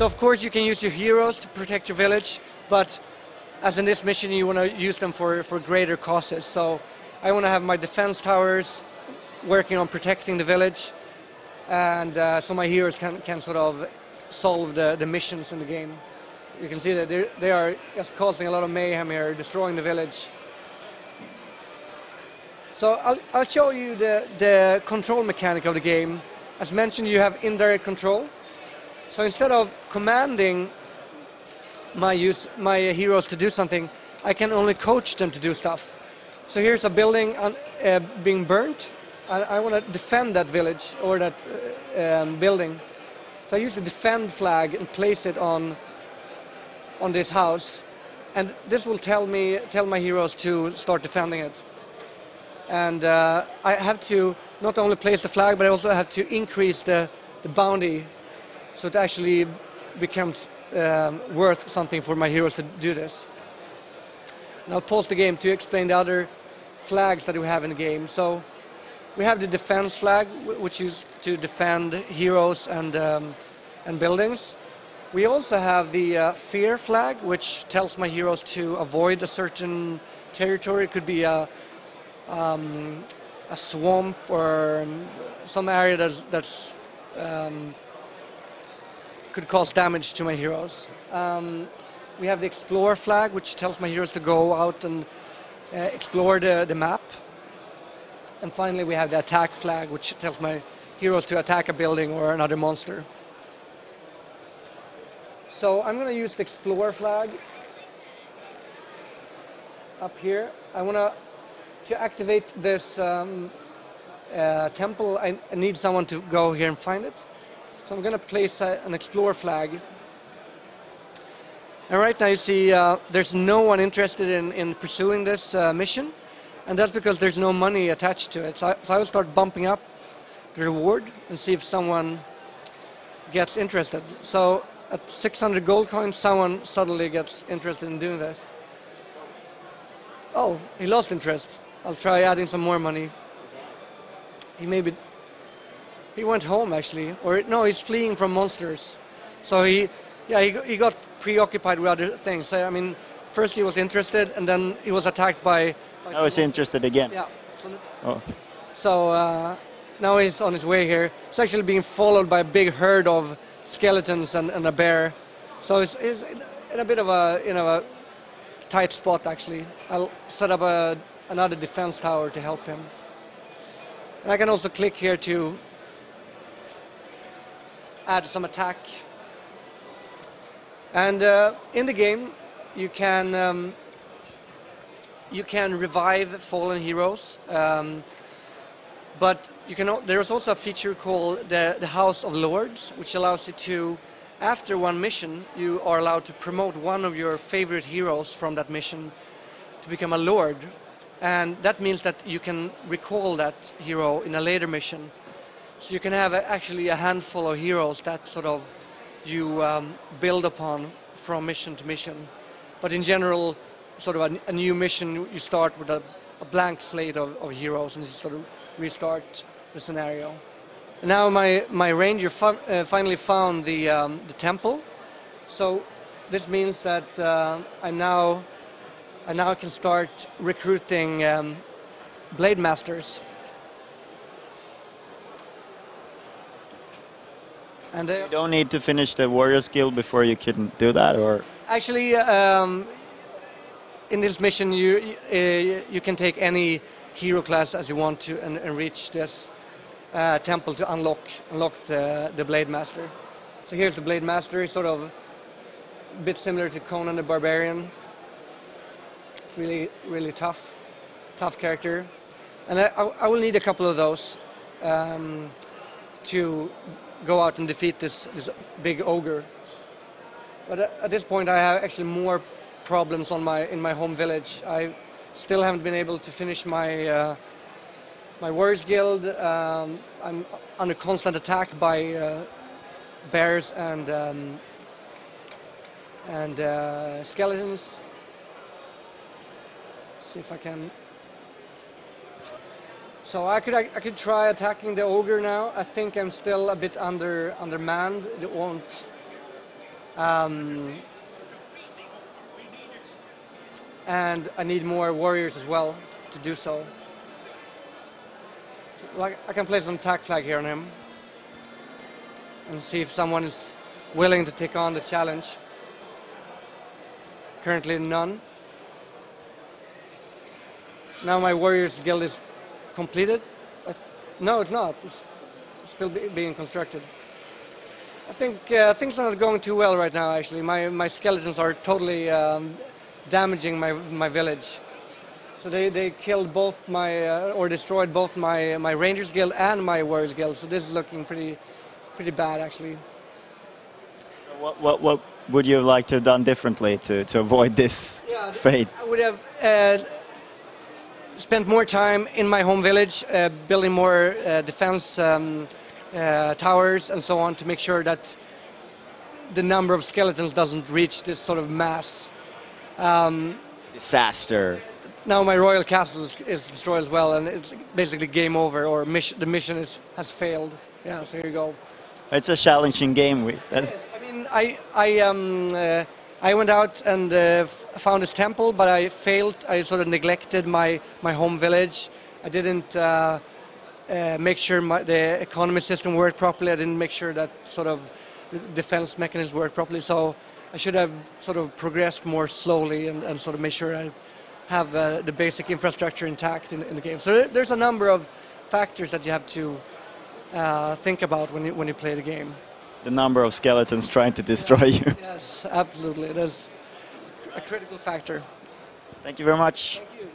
So of course you can use your heroes to protect your village, but as in this mission you want to use them for greater causes. So I want to have my defense towers working on protecting the village, and so my heroes can sort of solve the missions in the game. You can see that they are just causing a lot of mayhem here, destroying the village. So I'll show you the control mechanic of the game. As mentioned, you have indirect control. So instead of commanding my heroes to do something, I can only coach them to do stuff. So here's a building being burnt. I want to defend that village or that building. So I use the defend flag and place it on this house, and this will tell my heroes to start defending it. And I have to not only place the flag, but I also have to increase the bounty, so it actually becomes worth something for my heroes to do this. And I'll pause the game to explain the other flags that we have in the game. So we have the defense flag, which is to defend heroes and buildings. We also have the fear flag, which tells my heroes to avoid a certain territory. It could be a swamp or some area that's could cause damage to my heroes. We have the explore flag, which tells my heroes to go out and explore the map. And finally we have the attack flag, which tells my heroes to attack a building or another monster. So I'm going to use the explore flag up here. I want to activate this temple. I need someone to go here and find it. So I'm going to place an explore flag. And right now you see there's no one interested in pursuing this mission. And that's because there's no money attached to it. So I will start bumping up the reward and see if someone gets interested. So at 600 gold coins, someone suddenly gets interested in doing this. Oh, he lost interest. I'll try adding some more money. He went home actually, or no, he's fleeing from monsters. So he got preoccupied with other things. So, I mean, first he was interested, and then he was attacked by. I was interested again. Yeah. So now he's on his way here. He's actually being followed by a big herd of skeletons and a bear. So it's in a bit of a tight spot actually. I'll set up another defense tower to help him. And I can also click here to add some attack. And in the game you can revive fallen heroes, but there's also a feature called the House of Lords, which allows you to, after one mission, you are allowed to promote one of your favorite heroes from that mission to become a lord. And that means that you can recall that hero in a later mission. So you can have actually a handful of heroes that sort of you build upon from mission to mission. But in general, sort of a new mission, you start with a blank slate of heroes and you sort of restart the scenario. And now my ranger finally found the temple. So this means that I now can start recruiting blade masters. And you don't need to finish the warrior's guild before you can do that, or actually in this mission you can take any hero class as you want to and reach this temple to unlock the blade master. So here's the blade master. He's sort of a bit similar to Conan the Barbarian. Really tough character, and I will need a couple of those to go out and defeat this big ogre. But at this point I have actually more problems in my home village. I still haven't been able to finish my my warriors guild. I'm under constant attack by bears and skeletons. See if I can. So I could try attacking the ogre now. I think I'm still a bit undermanned. It And I need more warriors as well to do so. Like, I can place an attack flag here on him and see if someone is willing to take on the challenge. Currently none. Now my warriors guild is completed. No, it's not. It's still being constructed. I think things are not going too well right now, actually. My skeletons are totally damaging my village. So they killed both or destroyed both my Rangers Guild and my Warriors Guild. So this is looking pretty bad, actually. So what would you like to have done differently to avoid this fate? I would have spent more time in my home village, building more defense towers and so on to make sure that the number of skeletons doesn't reach this sort of mass. Disaster. Now my royal castle is destroyed as well, and it's basically game over, or the mission has failed. Yeah, so here you go. It's a challenging game. Yes, I mean, I went out and found this temple, but I failed. I sort of neglected my home village. I didn't make sure the economy system worked properly. I didn't make sure that sort of the defense mechanisms worked properly. So I should have sort of progressed more slowly and sort of made sure I have the basic infrastructure intact in the game. So there's a number of factors that you have to think about when you play the game. The number of skeletons trying to destroy you. Yes, absolutely. It is a critical factor. Thank you very much. Thank you.